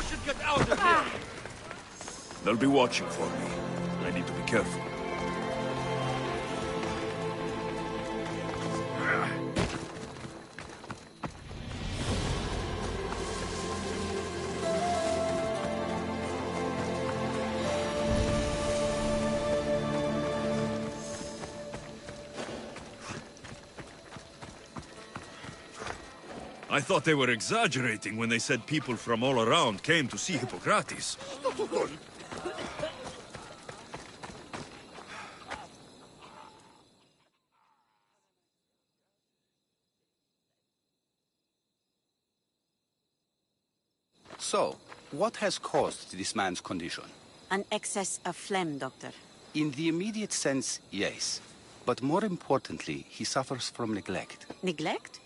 should get out of here! They'll be watching for me. I need to be careful. I thought they were exaggerating when they said people from all around came to see Hippocrates. So, what has caused this man's condition? An excess of phlegm, Doctor. In the immediate sense, yes. But more importantly, he suffers from neglect. Neglect?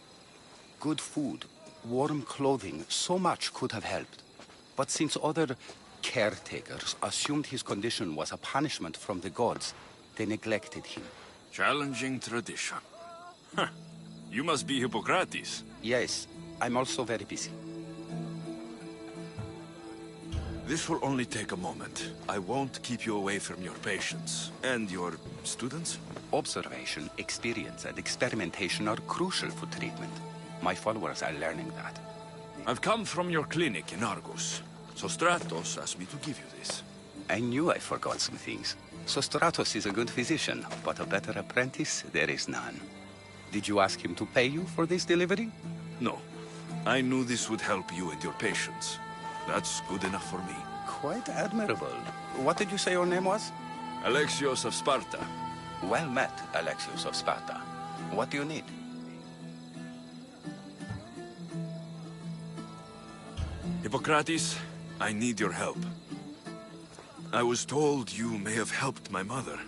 Good food, warm clothing, so much could have helped. But since other caretakers assumed his condition was a punishment from the gods, they neglected him. Challenging tradition. Huh. You must be Hippocrates. Yes, I'm also very busy. This will only take a moment. I won't keep you away from your patients. And your students? Observation, experience, and experimentation are crucial for treatment. My followers are learning that. I've come from your clinic in Argos. So Stratos asked me to give you this. I knew I forgot some things. So Stratos is a good physician, but a better apprentice, there is none. Did you ask him to pay you for this delivery? No. I knew this would help you and your patients. That's good enough for me. Quite admirable. What did you say your name was? Alexios of Sparta. Well met, Alexios of Sparta. What do you need? Hippocrates, I need your help. I was told you may have helped my mother.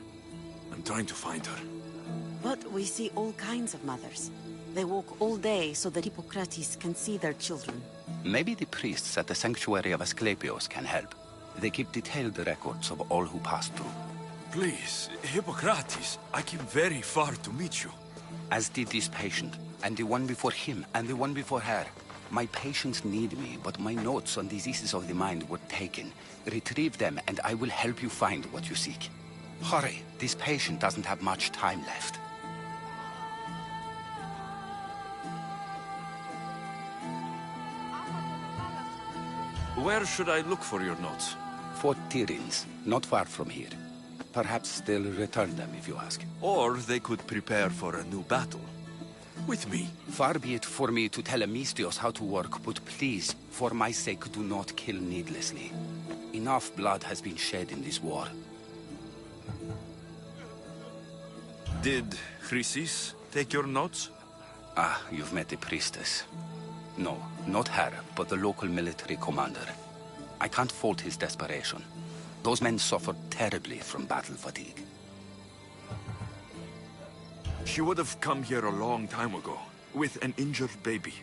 I'm trying to find her. But we see all kinds of mothers. They walk all day so that Hippocrates can see their children. Maybe the priests at the sanctuary of Asclepios can help. They keep detailed records of all who pass through. Please, Hippocrates, I came very far to meet you. As did this patient, and the one before him, and the one before her. My patients need me, but my notes on diseases of the mind were taken. Retrieve them, and I will help you find what you seek. Hurry, this patient doesn't have much time left. Where should I look for your notes? Fort Tyrins, not far from here. Perhaps they'll return them if you ask. Or they could prepare for a new battle. With me. Far be it for me to tell Amistios how to work, but please, for my sake, do not kill needlessly. Enough blood has been shed in this war. Did Chrysis take your notes? Ah, you've met the priestess. No, not her, but the local military commander. I can't fault his desperation. Those men suffered terribly from battle fatigue. She would have come here a long time ago, with an injured baby.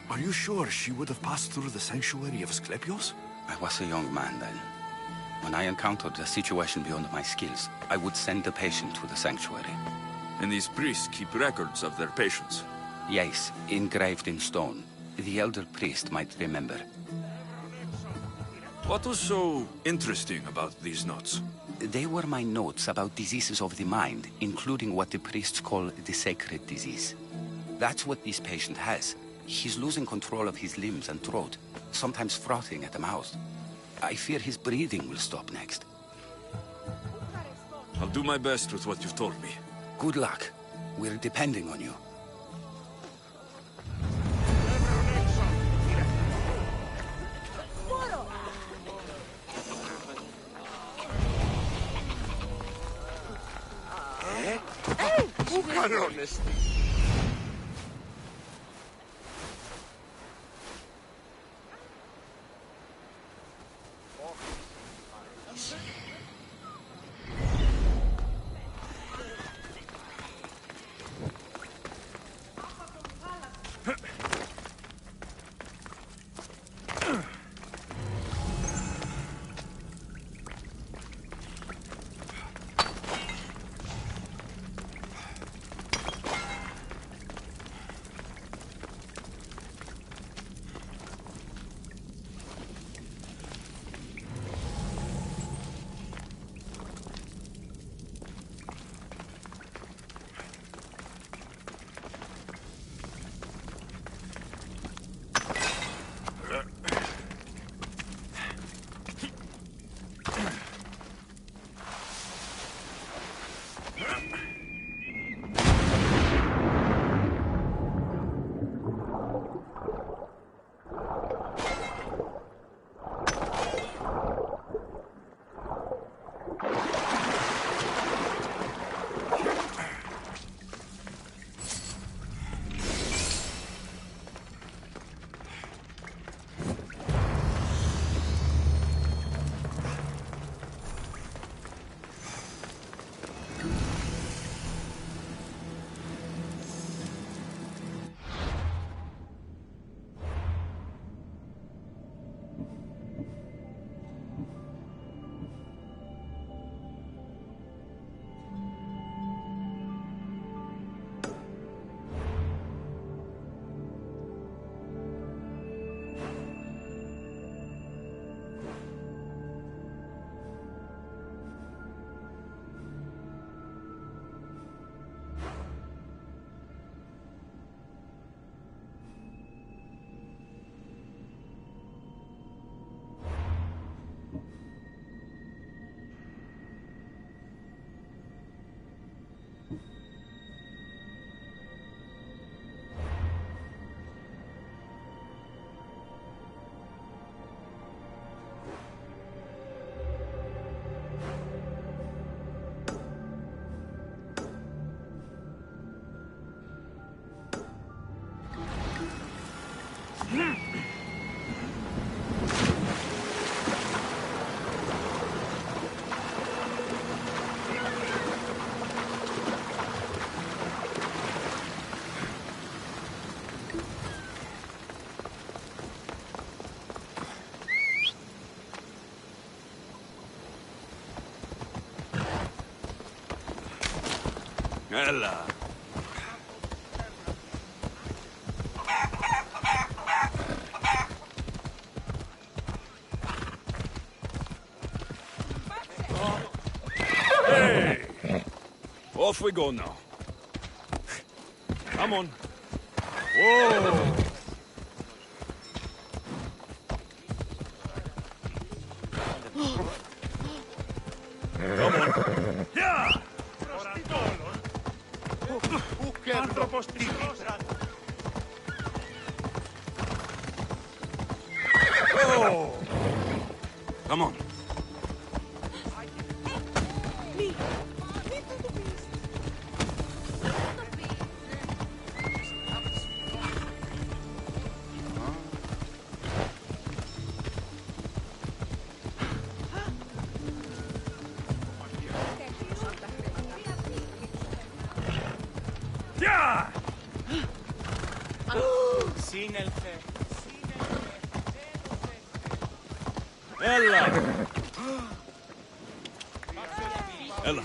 Are you sure she would have passed through the sanctuary of Asclepios? I was a young man then. When I encountered a situation beyond my skills, I would send the patient to the sanctuary. And these priests keep records of their patients? Yes, engraved in stone. The elder priest might remember. What was so interesting about these notes? They were my notes about diseases of the mind, including what the priests call the sacred disease. That's what this patient has. He's losing control of his limbs and throat, sometimes frothing at the mouth. I fear his breathing will stop next. I'll do my best with what you've told me. Good luck. We're depending on you. Ella. Hey! Off we go now. Come on. Whoa! Come on. Yeah! Oh! Come on. Yeah! Ella! Ella.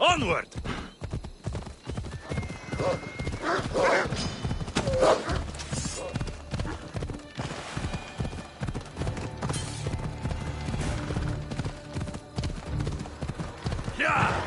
Onward! Yeah!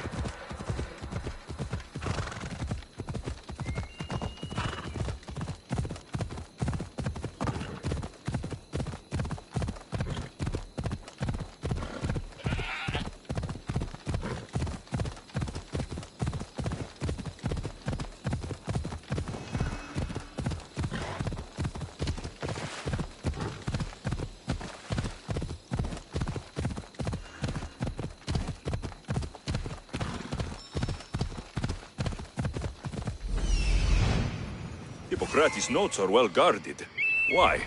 Hippocrates' notes are well guarded. Why?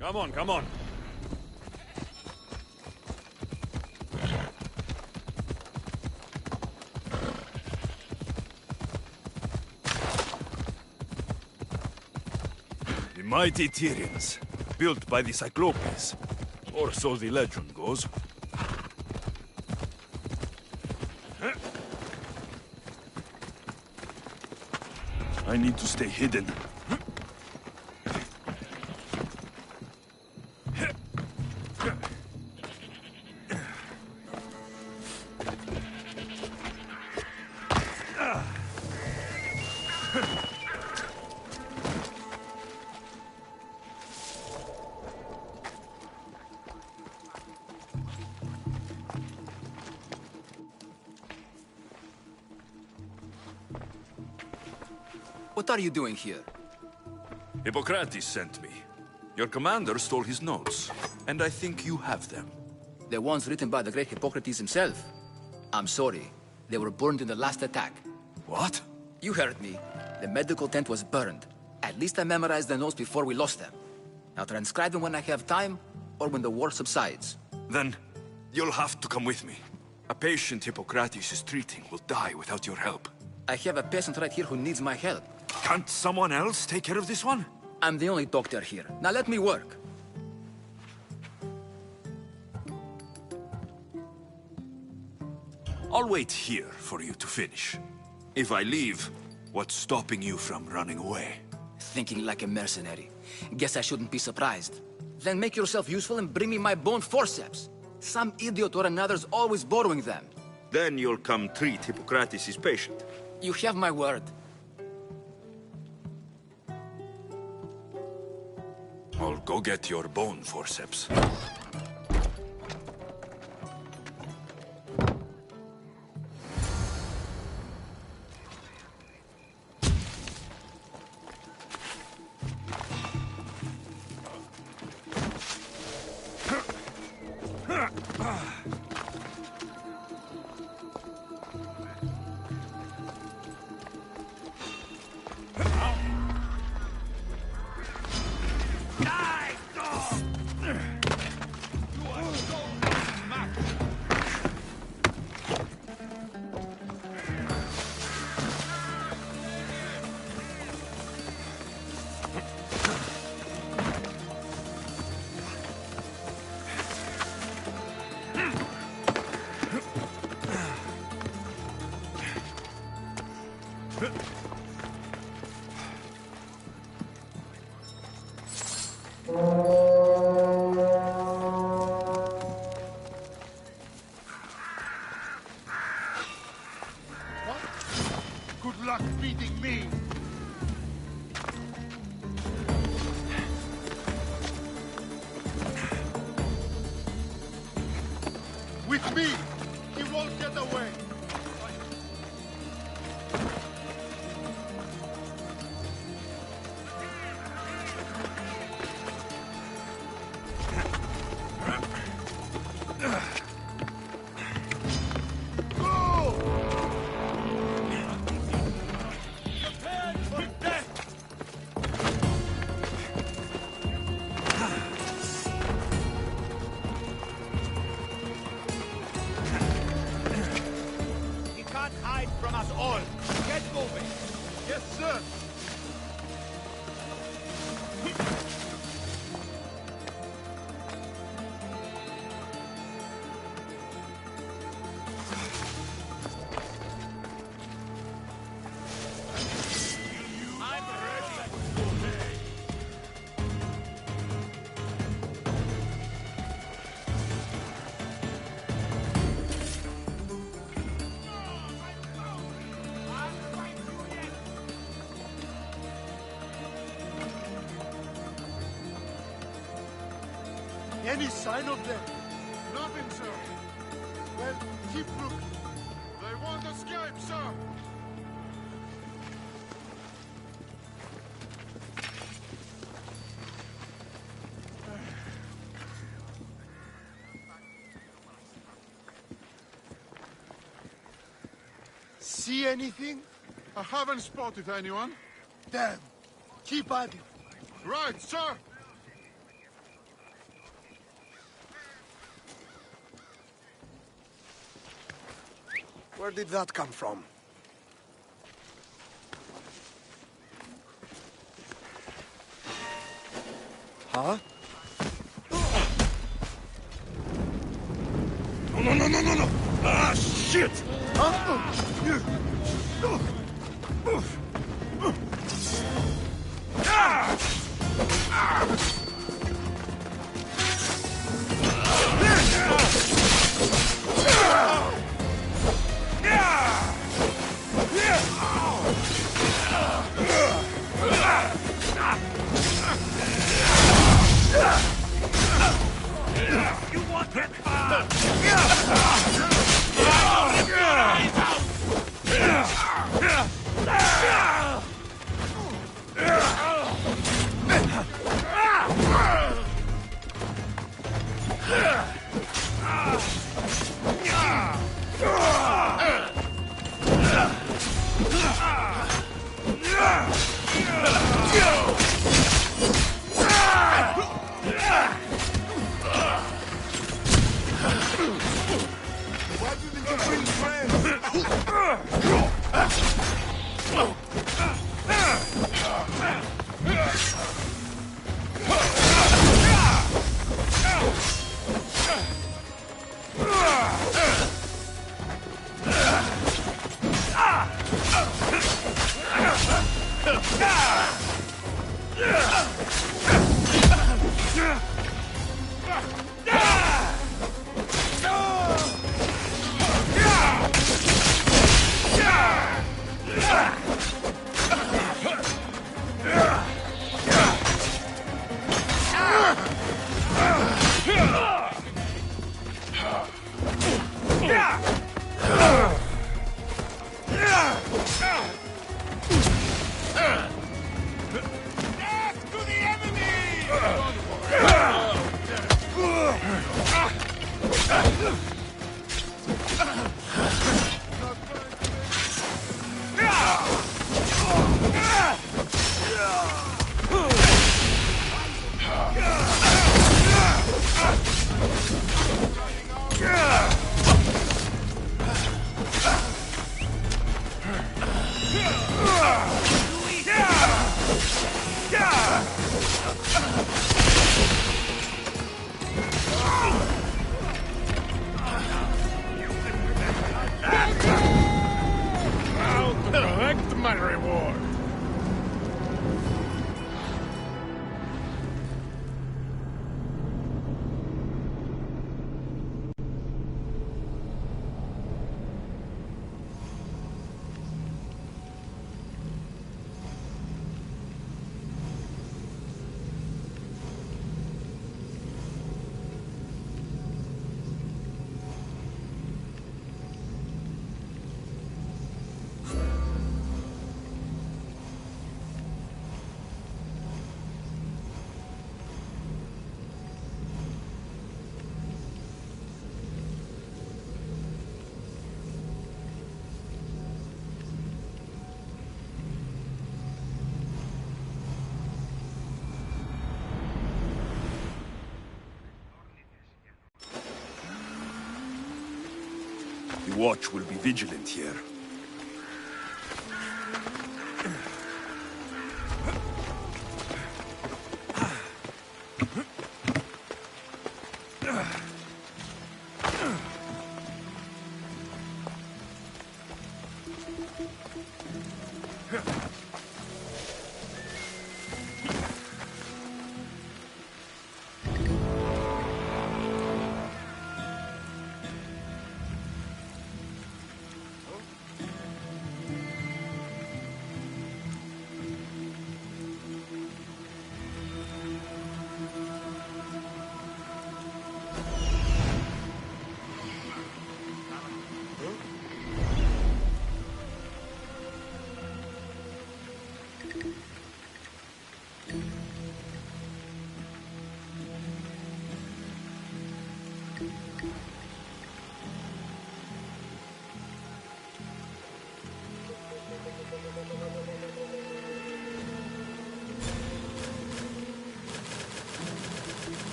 Come on, come on. The mighty Tyrians, built by the Cyclopes, or so the legend goes. I need to stay hidden. What are you doing here? Hippocrates sent me. Your commander stole his notes, and I think you have them. The ones written by the great Hippocrates himself. I'm sorry. They were burned in the last attack. What? You heard me. The medical tent was burned. At least I memorized the notes before we lost them. I'll transcribe them when I have time, or when the war subsides. Then, you'll have to come with me. A patient Hippocrates is treating will die without your help. I have a patient right here who needs my help. Can't someone else take care of this one? I'm the only doctor here. Now let me work. I'll wait here for you to finish. If I leave, What's stopping you from running away? Thinking like a mercenary. Guess I shouldn't be surprised. Then make yourself useful and bring me my bone forceps. Some idiot or another's always borrowing them. Then you'll come treat Hippocrates' patient. You have my word. I'll go get your bone forceps. Good luck beating me! With me, he won't get away! Any sign of them? Nothing, sir. Well, keep looking. They won't escape, sir. See anything? I haven't spotted anyone. Damn. Keep at it. Right, sir. Where did that come from? Huh? No! Ah, shit! You want it? To the enemy! I'll collect my reward. The watch will be vigilant here.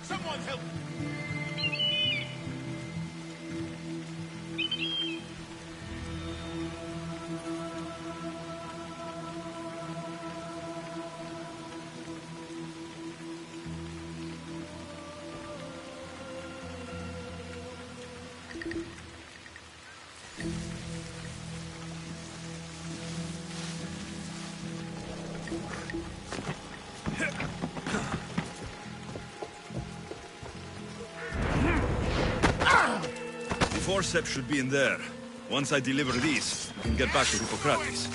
Someone help! Forceps should be in there. Once I deliver these, we can get back to Hippocrates.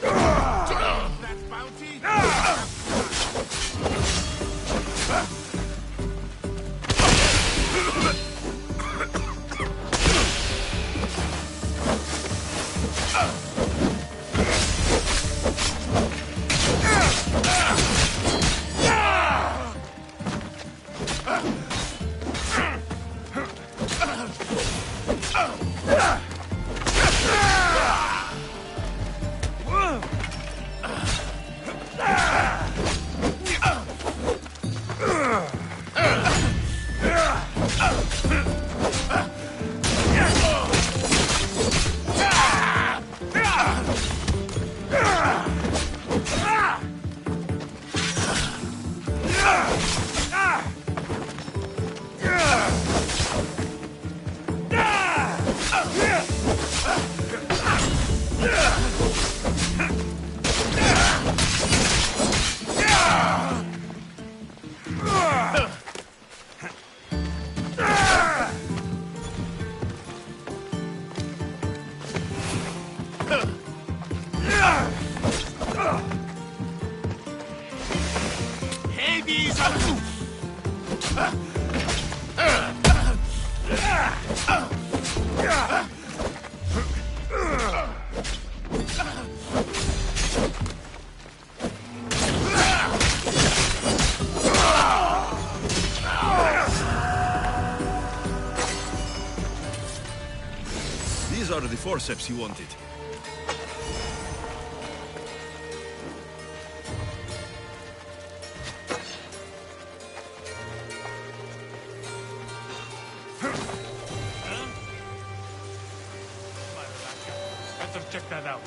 That's bounty! the forceps you wanted. Better check that out.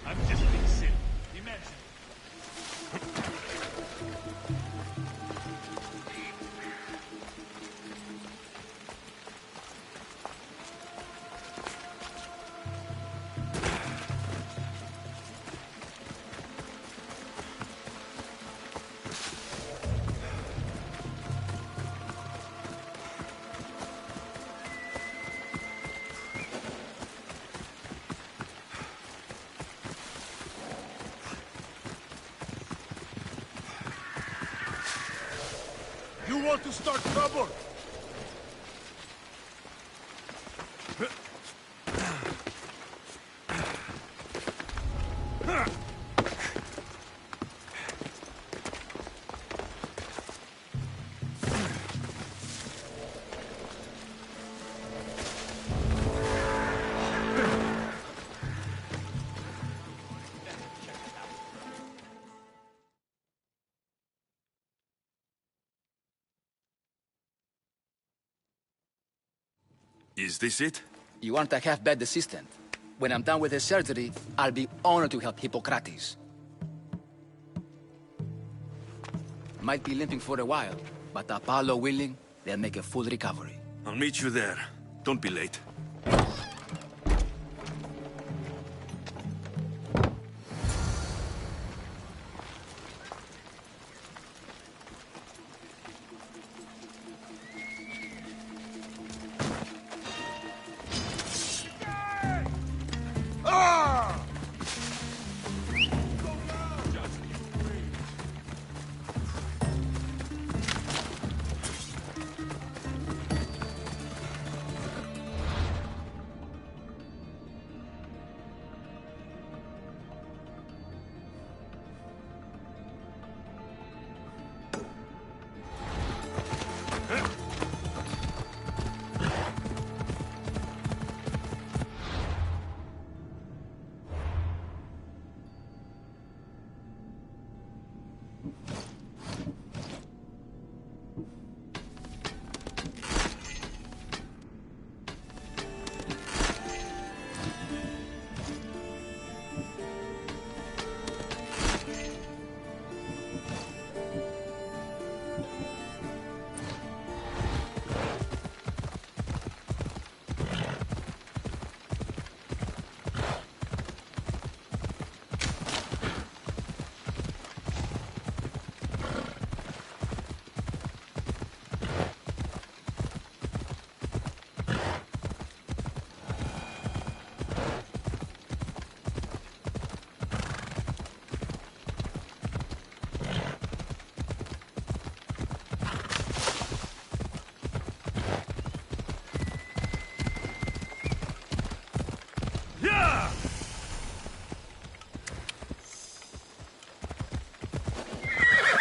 I'm just being silly. Imagine. You want to start trouble? Is this it? You aren't a half-bad assistant. When I'm done with his surgery, I'll be honored to help Hippocrates. Might be limping for a while, but Apollo willing, they'll make a full recovery. I'll meet you there. Don't be late.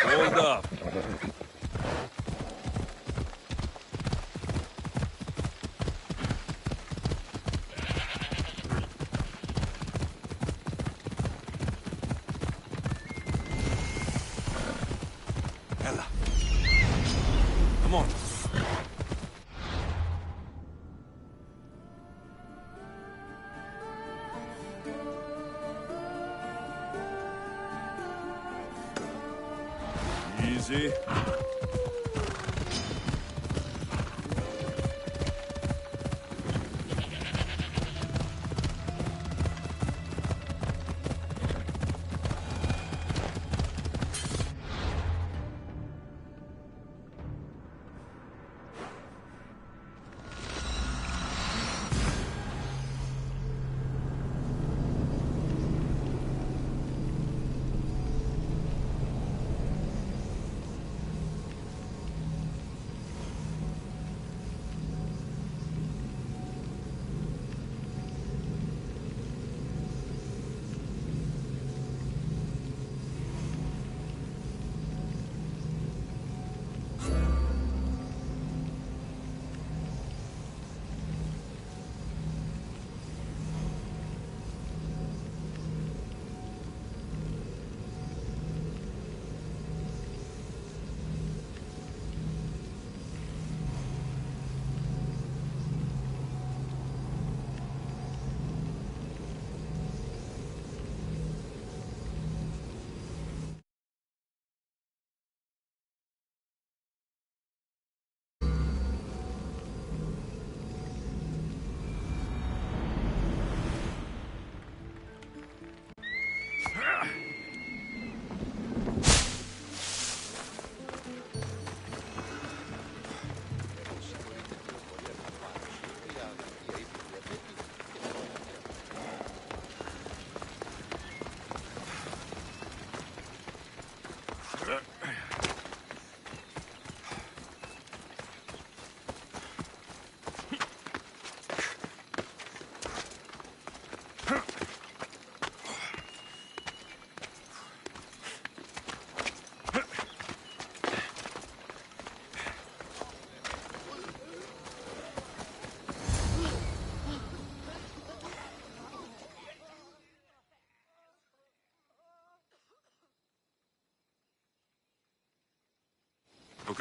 Hold up. Ella. Come on. Easy.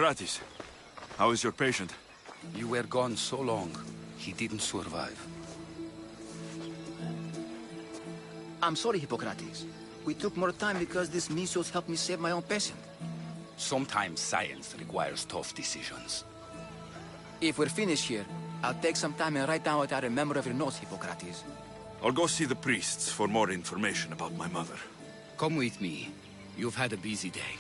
Hippocrates, how is your patient? You were gone so long, he didn't survive. I'm sorry, Hippocrates. We took more time because this measles helped me save my own patient. Sometimes science requires tough decisions. If we're finished here, I'll take some time and write down what I remember of your notes, Hippocrates. I'll go see the priests for more information about my mother. Come with me. You've had a busy day.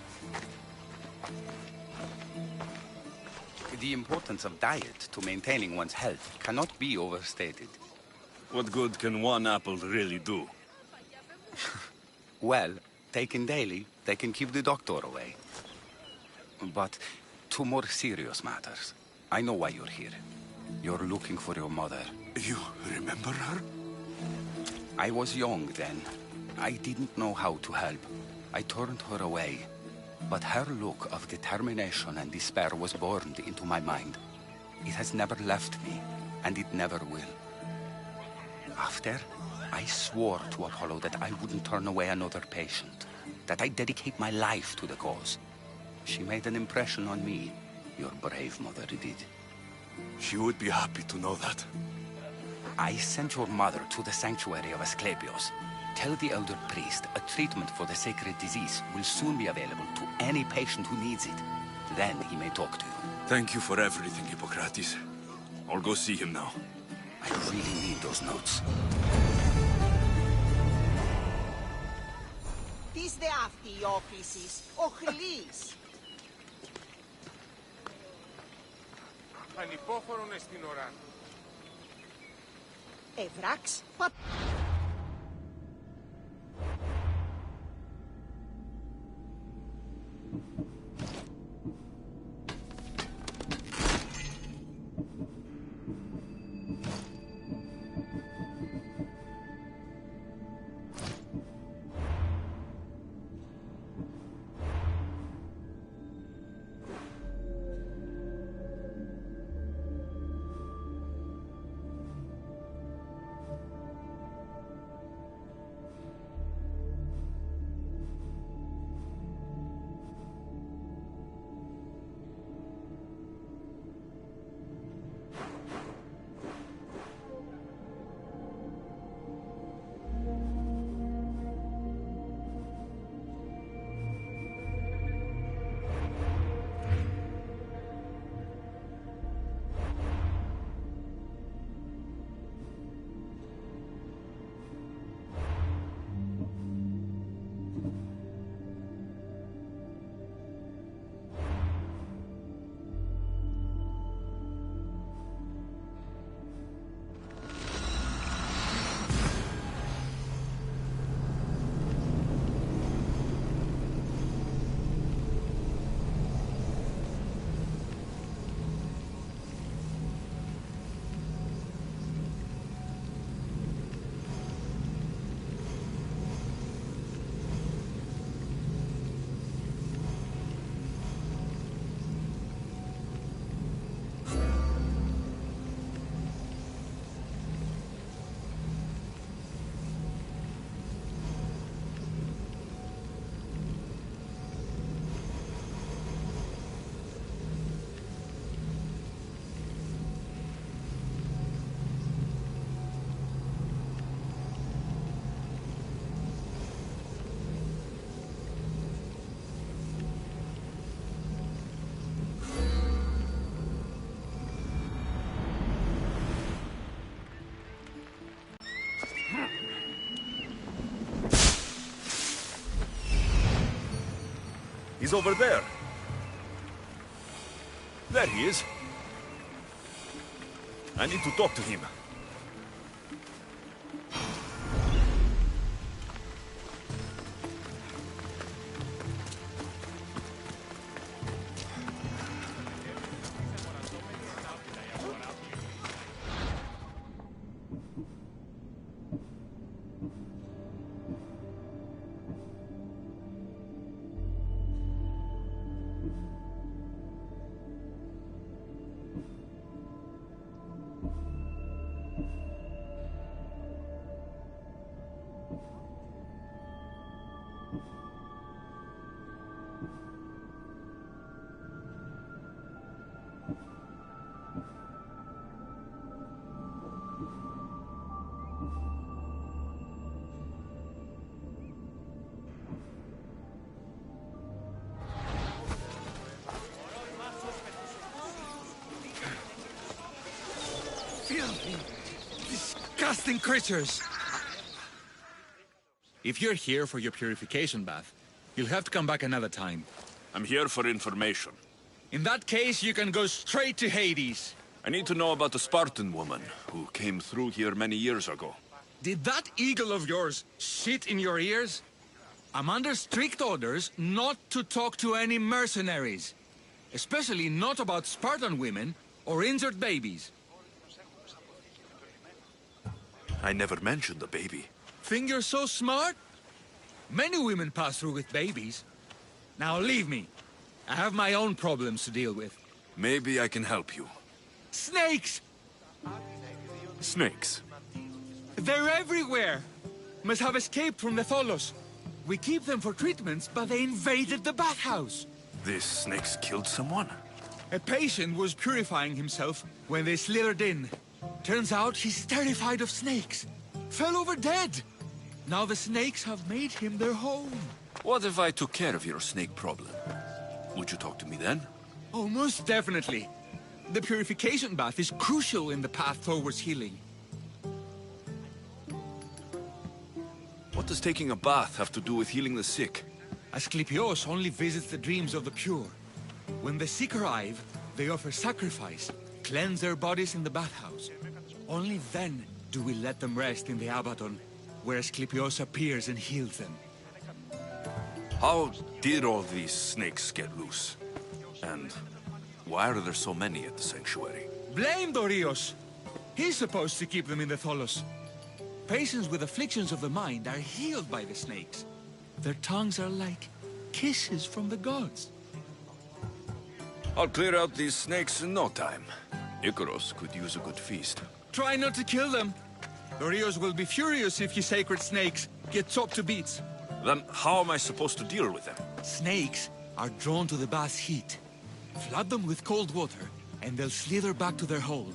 The importance of diet to maintaining one's health cannot be overstated. What good can one apple really do? Well, taken daily, they can keep the doctor away. But to more serious matters, I know why you're here. You're looking for your mother. You remember her? I was young then. I didn't know how to help. I turned her away. But her look of determination and despair was burned into my mind. It has never left me, and it never will. After, I swore to Apollo that I wouldn't turn away another patient, that I'd dedicate my life to the cause. She made an impression on me. Your brave mother did. She would be happy to know that. I sent your mother to the sanctuary of Asclepios. Tell the elder priest a treatment for the sacred disease will soon be available to any patient who needs it. Then he may talk to you. Thank you for everything, Hippocrates. I'll go see him now. I really need those notes. Τι δε αυτή η όκλησης, ο Χλής. Ανυπόφορον εστιν οράν. Ευράξ, He's over there. There he is. I need to talk to him. Filthy, disgusting creatures! If you're here for your purification bath, you'll have to come back another time. I'm here for information. In that case, you can go straight to Hades. I need to know about the Spartan woman who came through here many years ago. Did that eagle of yours shit in your ears? I'm under strict orders not to talk to any mercenaries. Especially not about Spartan women or injured babies. I never mentioned a baby. Think you're so smart? Many women pass through with babies. Now leave me. I have my own problems to deal with. Maybe I can help you. Snakes! Snakes? They're everywhere! Must have escaped from the Tholos. We keep them for treatments, but they invaded the bathhouse. These snakes killed someone? A patient was purifying himself when they slithered in. Turns out he's terrified of snakes. Fell over dead. Now the snakes have made him their home. What if I took care of your snake problem? Would you talk to me then? Oh, most definitely. The purification bath is crucial in the path towards healing. What does taking a bath have to do with healing the sick? Asclepios only visits the dreams of the pure. When the sick arrive, they offer sacrifice, cleanse their bodies in the bathhouse. Only then do we let them rest in the Abaddon, where Asclepios appears and heals them. How did all these snakes get loose? And why are there so many at the sanctuary? Blame Dorios! He's supposed to keep them in the Tholos. Patients with afflictions of the mind are healed by the snakes. Their tongues are like kisses from the gods. I'll clear out these snakes in no time. Icarus could use a good feast. Try not to kill them. Dorios will be furious if you sacred snakes get chopped to bits. Then how am I supposed to deal with them? Snakes are drawn to the bath's heat. Flood them with cold water, and they'll slither back to their hole.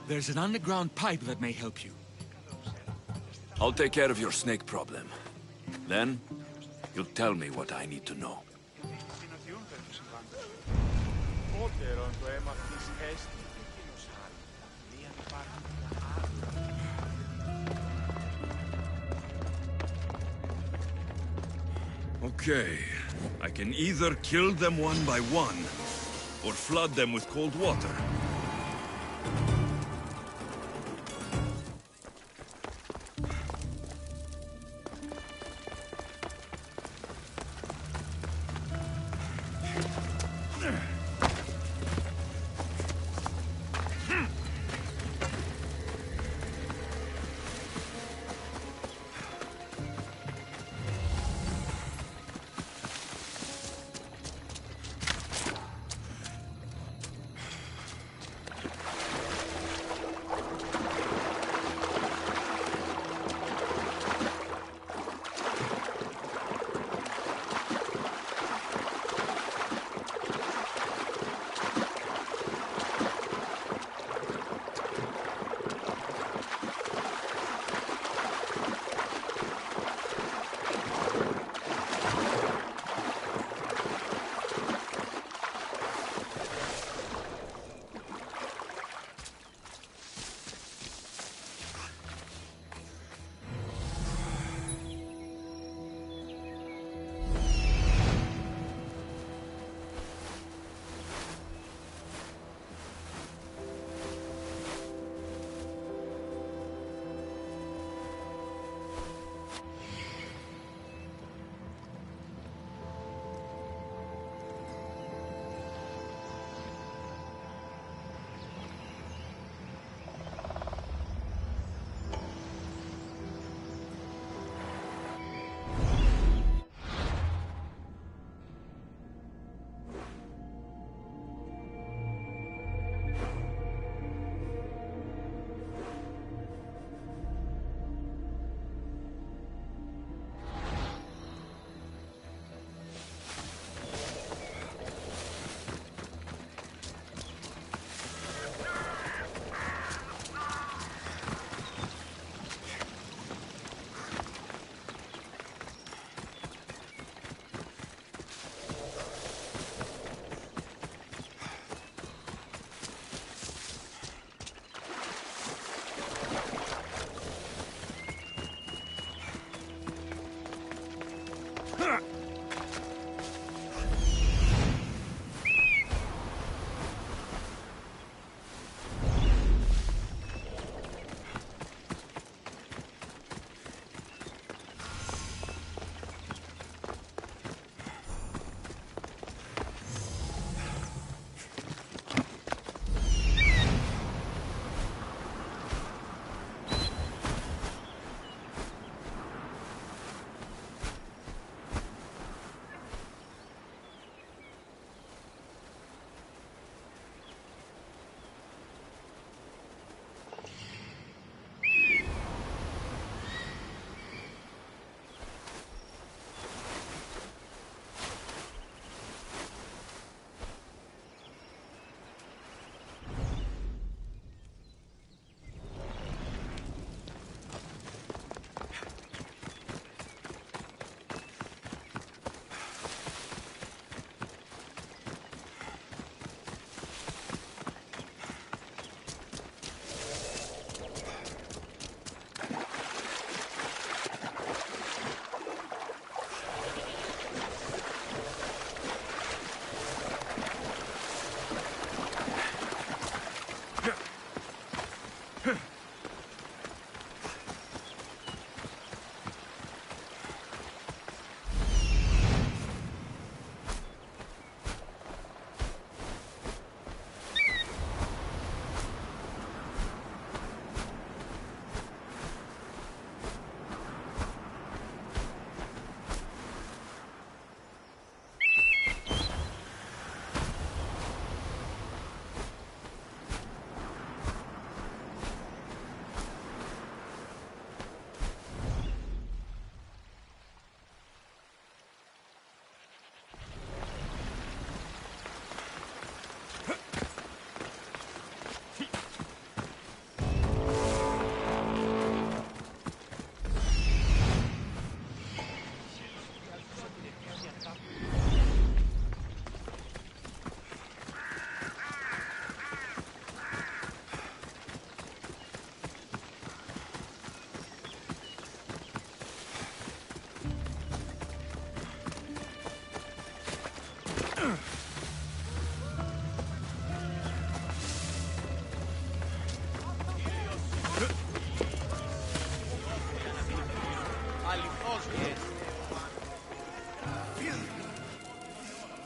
There's an underground pipe that may help you. I'll take care of your snake problem. Then, you'll tell me what I need to know. Okay. I can either kill them one by one, or flood them with cold water.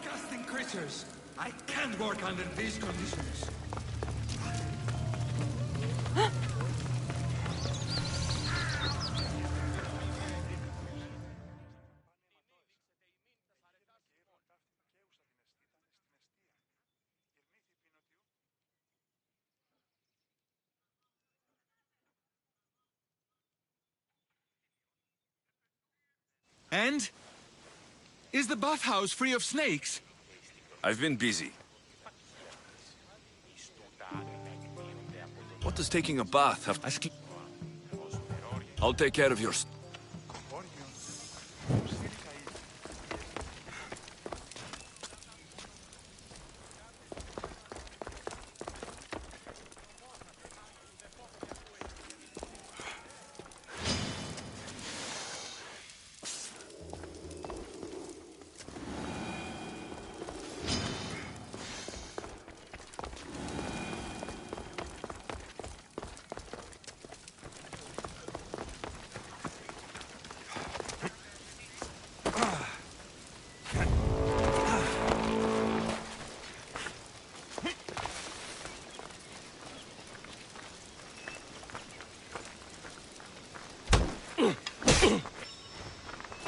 Disgusting creatures! I can't work under these conditions. And? Is the bathhouse free of snakes? I've been busy. What does taking a bath have to... I'll take care of yours.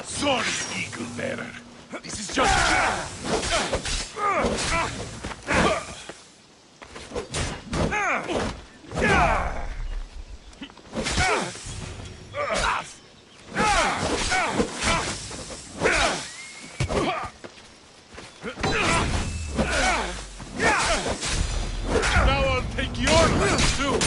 Sorry, Eagle Bearer. This is just... Now I'll take your life too.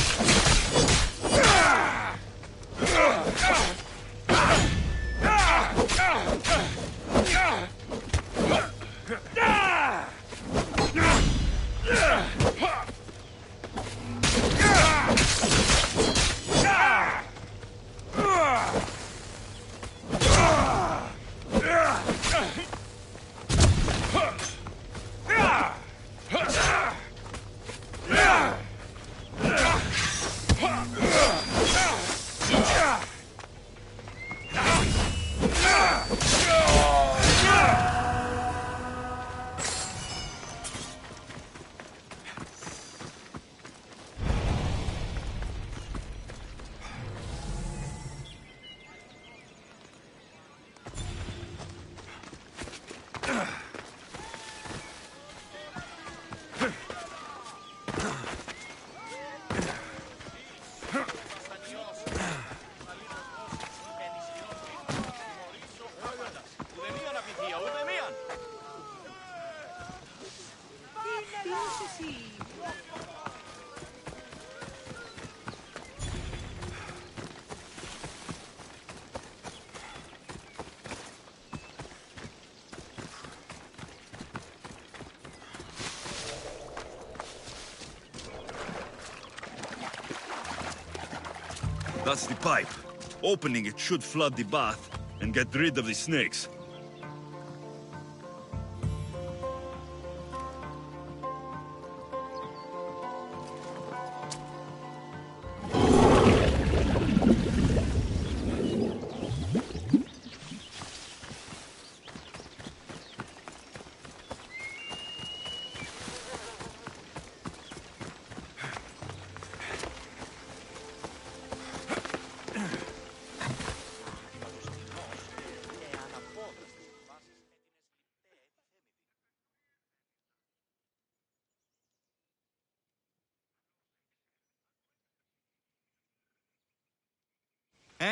That's the pipe. Opening it should flood the bath and get rid of the snakes.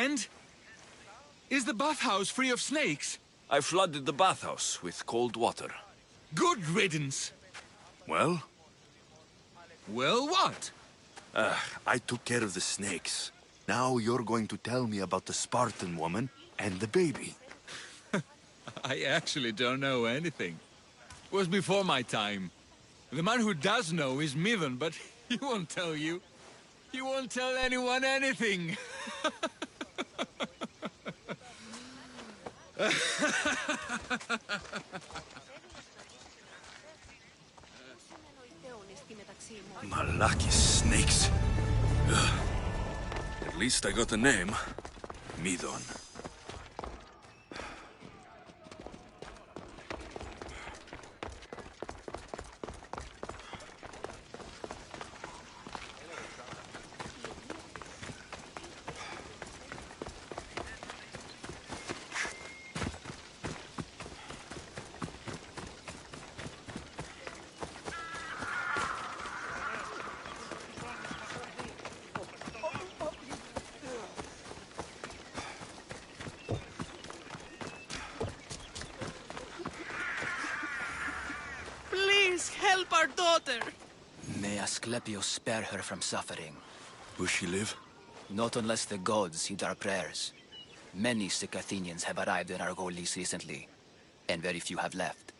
And? Is the bathhouse free of snakes? I flooded the bathhouse with cold water. Good riddance. Well? Well, what? I took care of the snakes. Now you're going to tell me about the Spartan woman and the baby. I actually don't know anything. It was before my time. The man who does know is Midon, but he won't tell you. He won't tell anyone anything. Malaki snakes. Ugh. At least I got a name. Midon. Help our daughter! May Asclepius spare her from suffering. Will she live? Not unless the gods heed our prayers. Many sick Athenians have arrived in our Golis recently, and very few have left.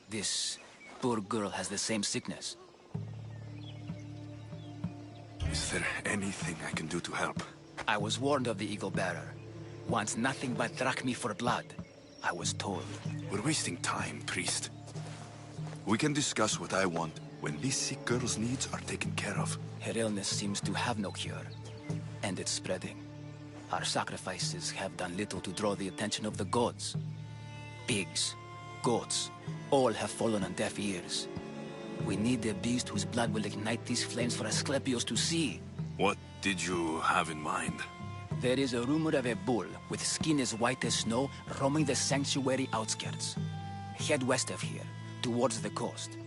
This poor girl has the same sickness. Is there anything I can do to help? I was warned of the Eagle Bearer. Wants nothing but drachmi for blood. I was told. We're wasting time, priest. We can discuss what I want when this sick girl's needs are taken care of. Her illness seems to have no cure, and it's spreading. Our sacrifices have done little to draw the attention of the gods. Pigs, goats, all have fallen on deaf ears. We need a beast whose blood will ignite these flames for Asclepius to see. What did you have in mind? There is a rumor of a bull with skin as white as snow roaming the sanctuary outskirts. Head west of here, towards the coast.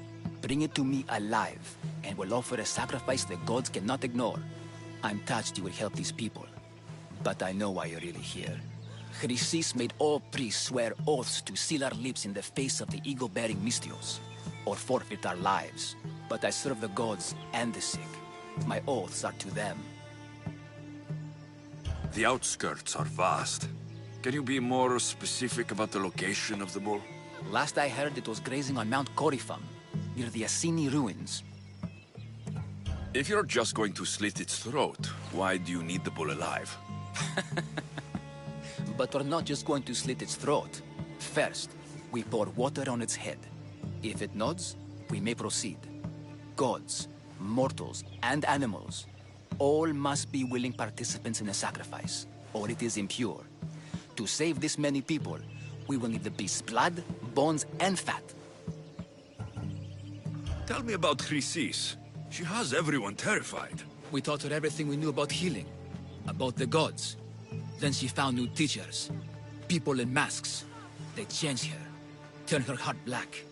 Bring it to me alive, and we'll offer a sacrifice the gods cannot ignore. I'm touched you will help these people, but I know why you're really here. Chrysis made all priests swear oaths to seal our lips in the face of the eagle-bearing Mystios, or forfeit our lives. But I serve the gods and the sick. My oaths are to them. The outskirts are vast. Can you be more specific about the location of the bull? Last I heard, it was grazing on Mount Corifum, near the Assini ruins. If you're just going to slit its throat, why do you need the bull alive? But we're not just going to slit its throat. First, we pour water on its head. If it nods, we may proceed. Gods, mortals, and animals, all must be willing participants in the sacrifice, or it is impure. To save this many people, we will need the beast's blood, bones, and fat. Tell me about Chrysis. She has everyone terrified. We taught her everything we knew about healing, about the gods. Then she found new teachers, people in masks. They changed her, turned her heart black.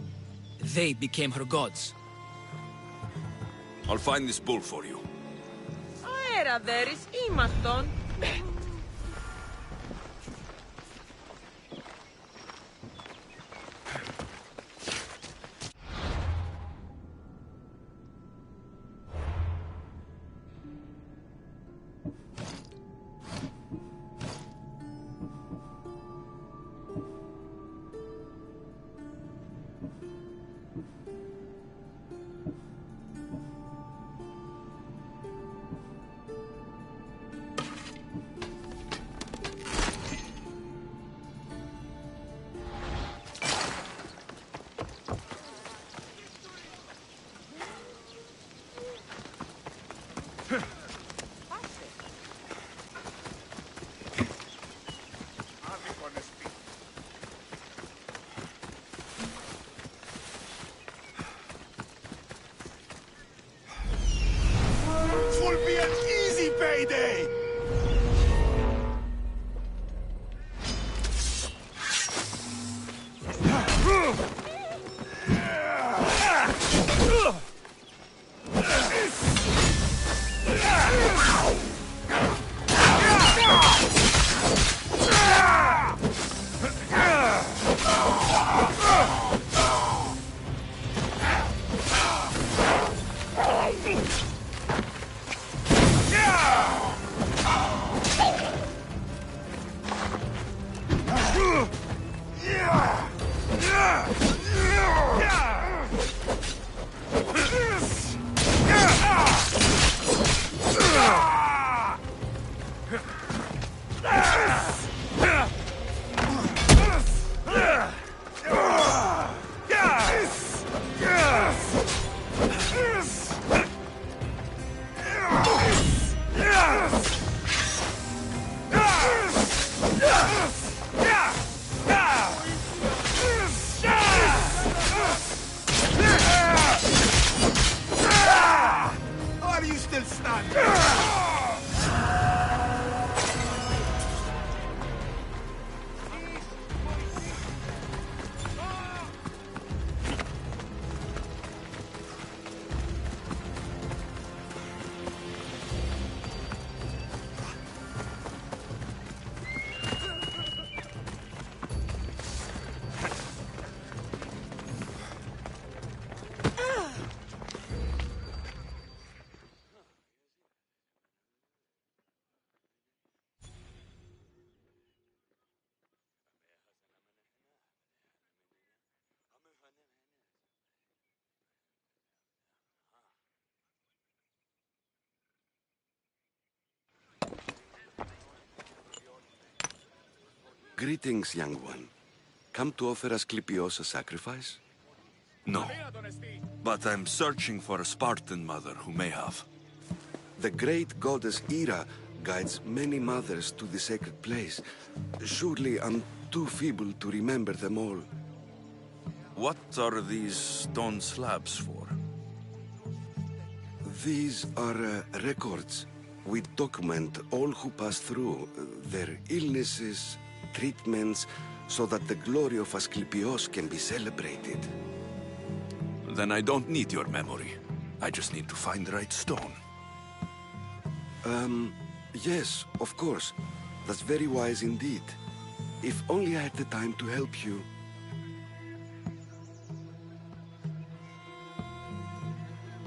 They became her gods. I'll find this bull for you. Αέρα δέρεις ήμαστον. Greetings, young one. Come to offer Asclepios a sacrifice? No. But I'm searching for a Spartan mother who may have. The great goddess Hera guides many mothers to the sacred place. Surely I'm too feeble to remember them all. What are these stone slabs for? These are records. We document all who pass through, their illnesses, treatments, so that the glory of Asclepios can be celebrated. Then I don't need your memory. I just need to find the right stone. Yes, of course. That's very wise indeed. If only I had the time to help you.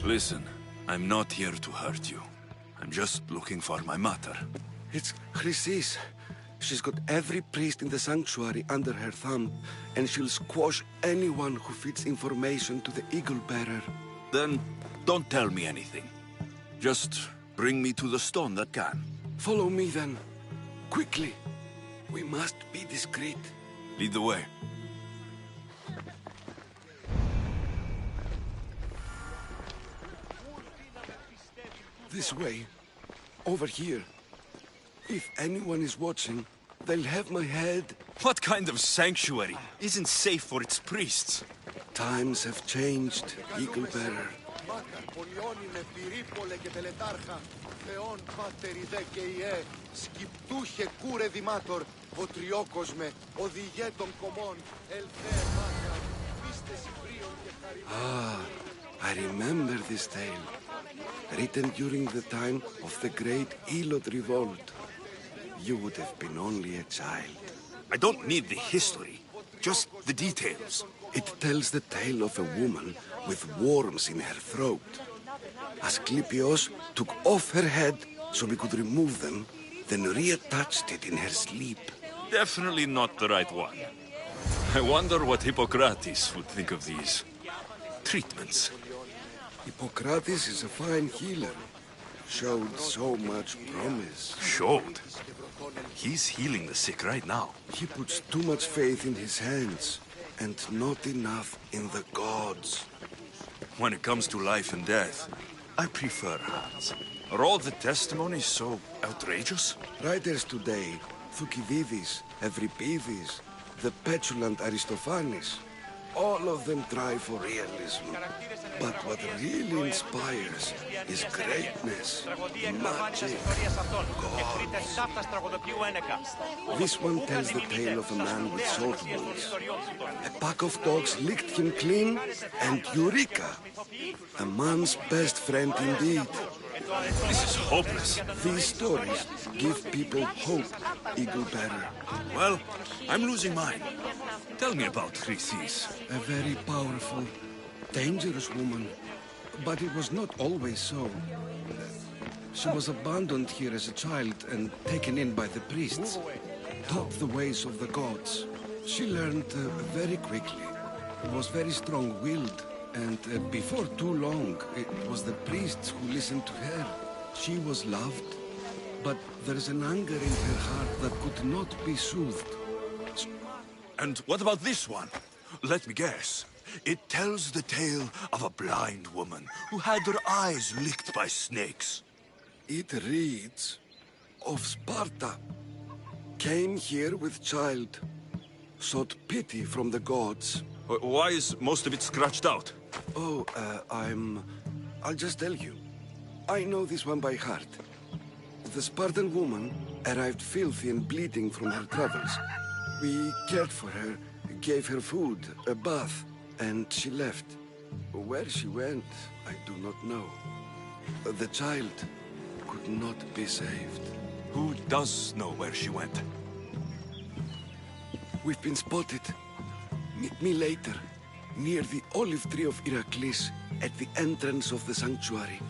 Listen, I'm not here to hurt you. I'm just looking for my mother. It's Chrysis. She's got every priest in the sanctuary under her thumb, and she'll squash anyone who feeds information to the Eagle Bearer. Then don't tell me anything. Just bring me to the stone that can. Follow me then. Quickly. We must be discreet. Lead the way. This way. Over here. If anyone is watching, they'll have my head. What kind of sanctuary isn't safe for its priests? Times have changed, Eagle Bearer. Ah, I remember this tale. Written during the time of the Great Elot Revolt. You would have been only a child. I don't need the history, just the details. It tells the tale of a woman with worms in her throat. Asclepios took off her head so we could remove them, then reattached it in her sleep. Definitely not the right one. I wonder what Hippocrates would think of these treatments. Hippocrates is a fine healer. Showed so much promise. Showed? He's healing the sick right now. He puts too much faith in his hands, and not enough in the gods. When it comes to life and death, I prefer hands. Are all the testimonies so outrageous? Writers today, Thucydides, Euripides, the petulant Aristophanes, all of them try for realism. But what really inspires is greatness, magic, gods. This one tells the tale of a man with sword wounds. A pack of dogs licked him clean, and Eureka! A man's best friend indeed. This is hopeless. These stories give people hope, Eagle Bearer. Well, I'm losing mine. Tell me about Chrysis. A very powerful, dangerous woman. But it was not always so. She was abandoned here as a child and taken in by the priests. Taught the ways of the gods. She learned very quickly. Was very strong-willed. And before too long, it was the priests who listened to her. She was loved, but there is an anger in her heart that could not be soothed. And what about this one? Let me guess. It tells the tale of a blind woman who had her eyes licked by snakes. It reads of Sparta. Came here with child. Sought pity from the gods. Why is most of it scratched out? Oh, I'll just tell you. I know this one by heart. The Spartan woman arrived filthy and bleeding from her travels. We cared for her, gave her food, a bath, and she left. Where she went, I do not know. The child could not be saved. Who does know where she went? We've been spotted. Meet me later, near the olive tree of Heracles, at the entrance of the sanctuary.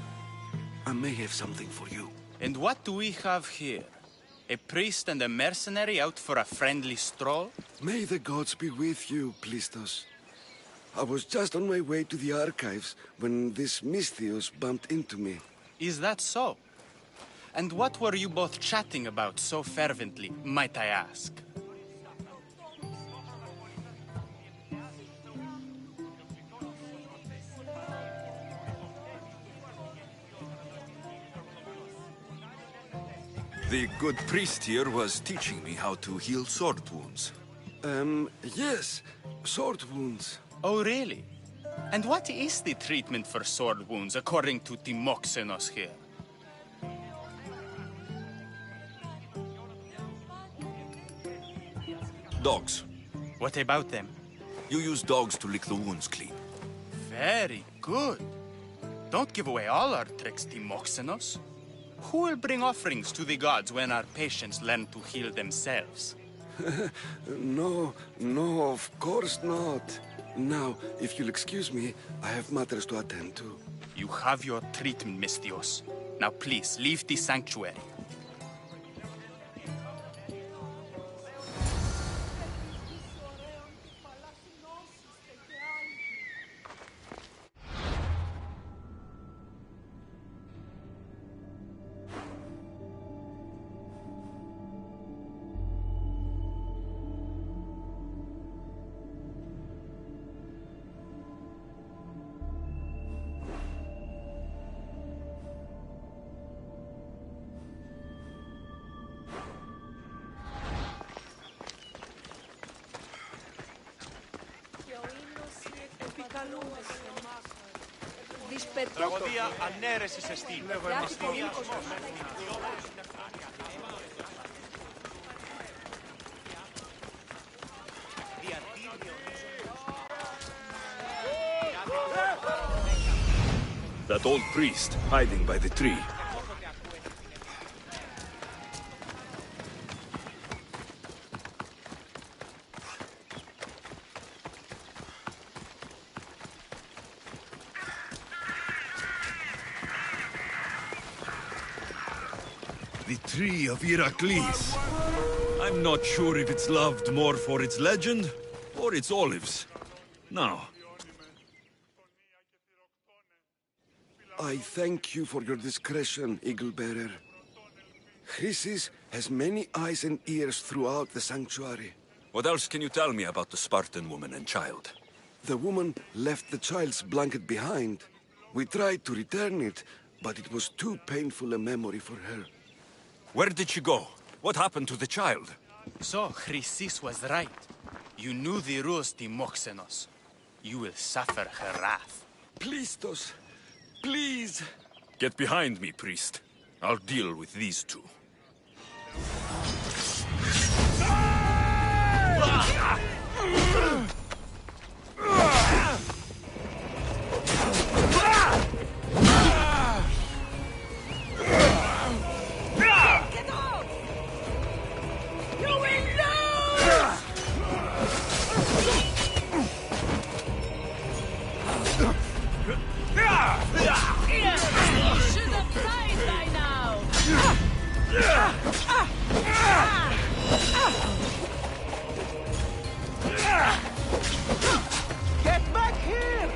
I may have something for you. And what do we have here? A priest and a mercenary out for a friendly stroll? May the gods be with you, Plistos. I was just on my way to the archives when this Misthios bumped into me. Is that so? And what were you both chatting about so fervently, might I ask? The good priest here was teaching me how to heal sword wounds. Yes. Sword wounds. Oh, really? And what is the treatment for sword wounds, according to Timoxenos here? Dogs. What about them? You use dogs to lick the wounds clean. Very good. Don't give away all our tricks, Timoxenos. Who will bring offerings to the gods when our patients learn to heal themselves? No, of course not. Now, if you'll excuse me, I have matters to attend to. You have your treatment, Mistios. Now please, leave the sanctuary. Τραγωδία ανέρεσης εστί. That old priest hiding by the tree. The tree of Heracles. I'm not sure if it's loved more for its legend or its olives. Now, I thank you for your discretion, Eagle Bearer. Chrysis has many eyes and ears throughout the sanctuary. what else can you tell me about the Spartan woman and child? The woman left the child's blanket behind. We tried to return it, but it was too painful a memory for her. Where did she go? What happened to the child? So, Chrysis was right. You knew the rules, Timoxenos. You will suffer her wrath. Plistos, please. Get behind me, priest. I'll deal with these two. Get back here!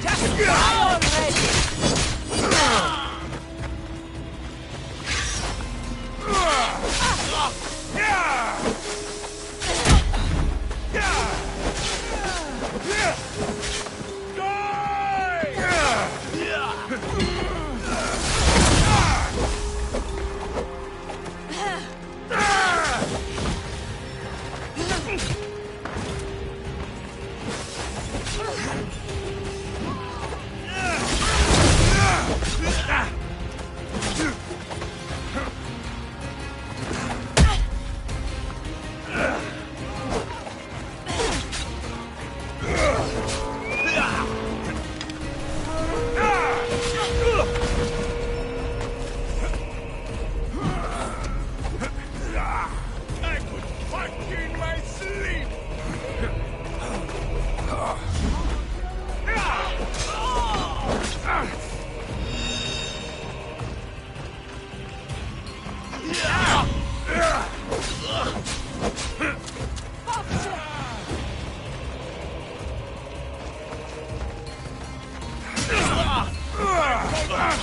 Just go already!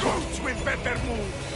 Goats with better moves!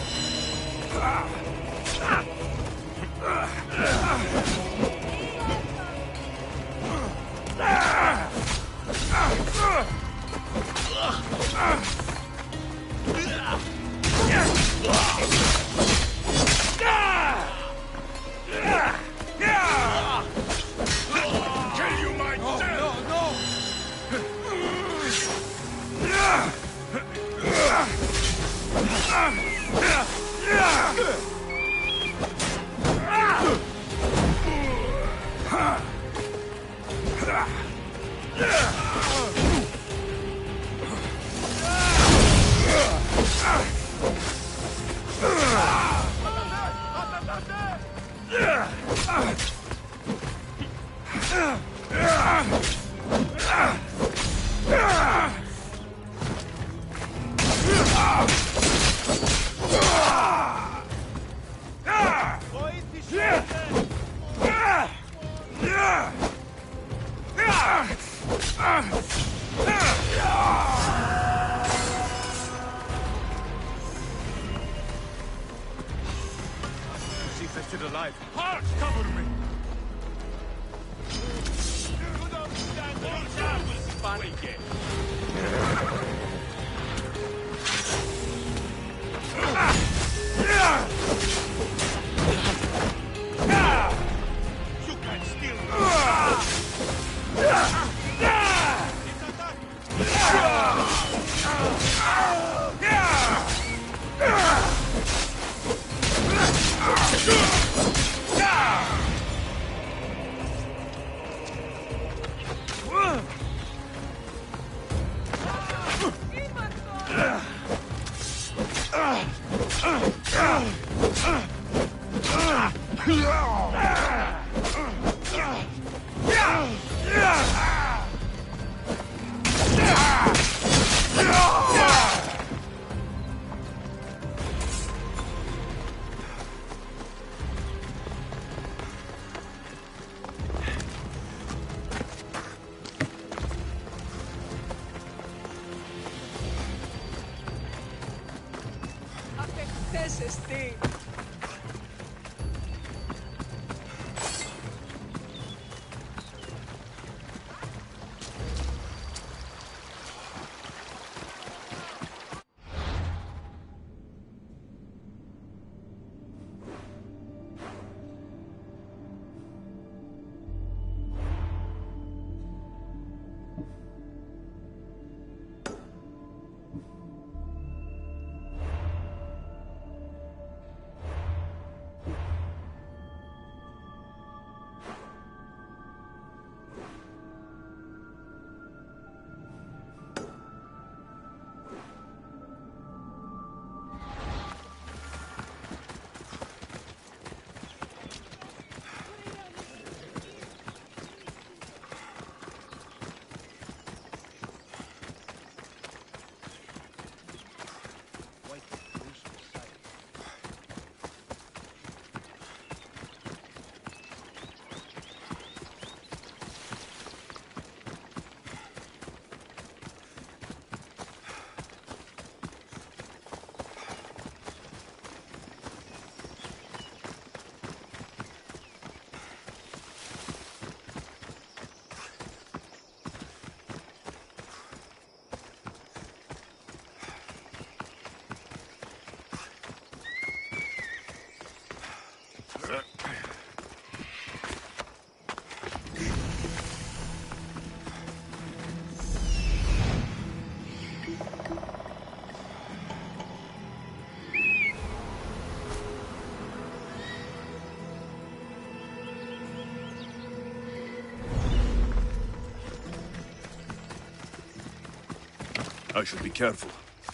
I should be careful.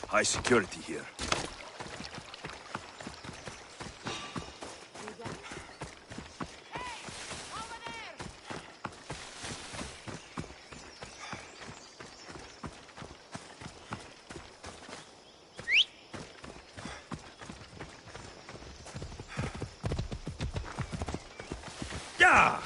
High security here. Yeah!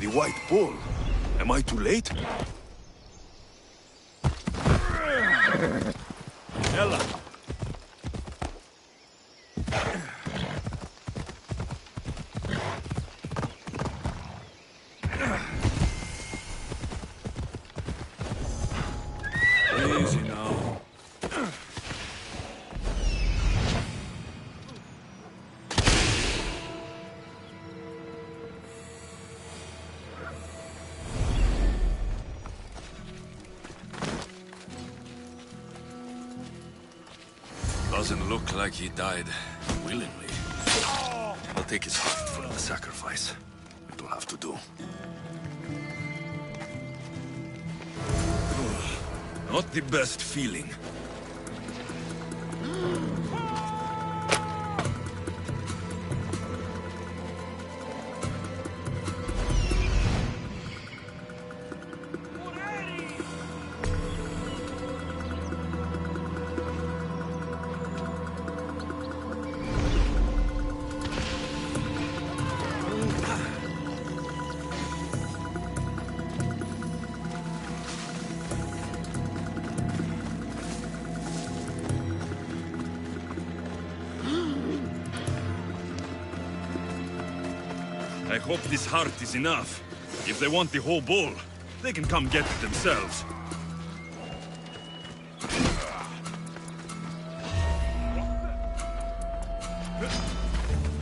The White Bull. Am I too late? Ella! Easy now. Doesn't look like he died willingly. I'll take his heart for the sacrifice. It'll have to do. Not the best feeling. I hope this heart is enough. If they want the whole bull, they can come get it themselves.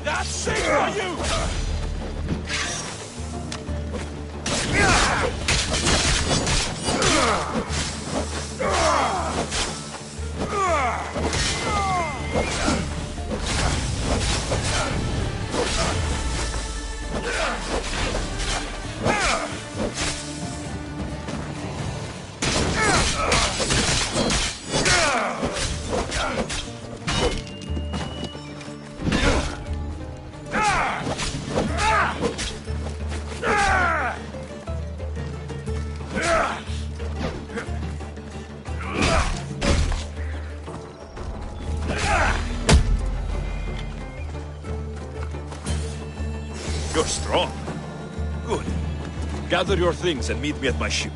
That's it for you! You're strong. Good. Gather your things and meet me at my ship.